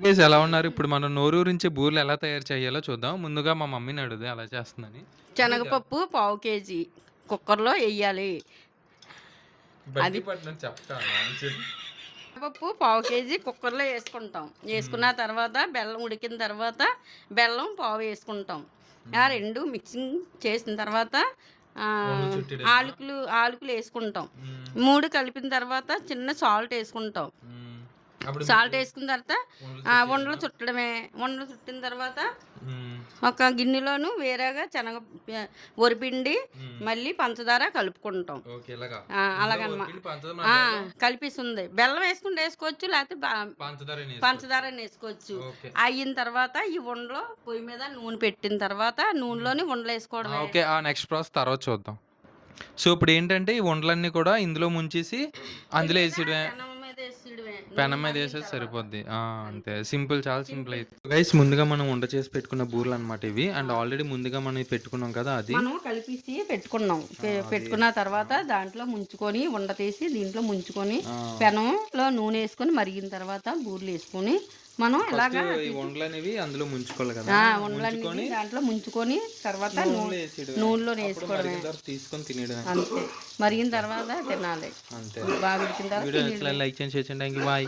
Guys ఎలా ఉన్నారు? ఇప్పుడు మనం నోరూరించే బూరెలు ఎలా తయారు చేయాలో చూద్దాం. ముందుగా మా మమ్మీని అడుగుదాం ఎలా చేస్తుందని. మమ్మీ శనగపప్పు పావు కేజీ కుక్కర్‌లో ఎయ్యాలి. బట్టి అది పట్టినట్టు చెప్తా మంచిది. శనగపప్పు పావు కేజీ కుక్కర్‌లో యేసుకుంటాం. హ్మ్. యేసుకున్న తర్వాత బెల్లం ఉడికిన తర్వాత బెల్లం పావు యేసుకుంటాం. ఆ హ్మ్. 2 మిక్సింగ్ చేసిన తర్వాత ఉండ చుట్టడమేనా? ఆలుకులేసుకుంటాం. హ్మ్. 3 కలిపిన తర్వాత చిన్న సాల్ట్ యేసుకుంటాం. హ్మ్. అప్పుడు సాల్ట్ యేసుకున్న తర్వాత ఉండలు ఉండలు చుట్టేయడమా? చుట్టడమే. ఉండలు చుట్టిన తర్వాత హ్మ్. ఒక గిన్నెలోను వేరేగా వరిపిండి, హ్మ్. మళ్ళీ పంచదార కలుపుకుంటాం. ఓకే. ఇలాగా. ఇందులో అలాగనమా వరిపిండి, పంచదార ఆ! బెల్లం, కలిపేసుంది. బెల్లం వేసుకుంటే వేసుకోవచ్చు. లేతే పంచదారైనా ఏసుకోవచ్చు. పంచదారైనా ఏసుకోవచ్చు. ఓకే. అయిన తర్వాత ఈ ఉండలు పొయ్యి మీద నూనె పెట్టిన తర్వాత హ్మ్. నూనెలోని ఉండలేసుకోవడమే. ఓకే. ఆ నెక్స్ట్ ప్రాసెస్ తర్వాత చూద్దాం. సో, ఇప్పుడేంటంటే ఈ ఉండలన్నీ కూడా ఇందులో ముంచేసి పొయ్యి అందులో మీద ఏసేయడమే. పెనం మీద ఏసేయడమే. పెనం నూనె మీద మరిగిన ఏసేసి తర్వాత. సరిపోద్ది. ఆ! అంతే అంతే. సింపుల్ చాలా సింపుల్ సింపుల్. అయితే. గైస్ ముందుగా మనం ఉండ చేసి పెట్టుకున్న బూరెలనమాట ఇవి. ఆ! అండ్ ఆల్రెడీ ముందుగా మనం ఇవి పెట్టుకున్నాం కదా! అది. మనం కలిపేసి పెట్టుకున్నాం. అది. పెట్టుకున్న ఆ! తర్వాత దాంట్లో ముంచుకొని ఉండ తీసి దీంట్లో ముంచుకొని ఆ! పెనంలో నూనేసుకొని మరిగిన తర్వాత బూరెలేసుకొని మనం ఫస్ట్ ఇలాగా ఈ అటు ఇటు ఉండలనేవి అందులో ముంచుకోవాలి కదా! ఉండలనేవి ముంచుకొని దాంట్లో ముంచుకొని తర్వాత నూనెలో ఏసేయడమే. అప్పుడు నూనెలోనేసుకోవడమే. మరిగిన తర్వాత తీసుకొని తినేయడమే. అంతే. మరిగిన అంతే. తర్వాత తినాలి. అంతే. బాగా ఉడికిన తర్వాత వీడియో నచ్చితే తినేయడమే. లైక్ చేయండి, షేర్ చేయండి. Thank you. బాయ్.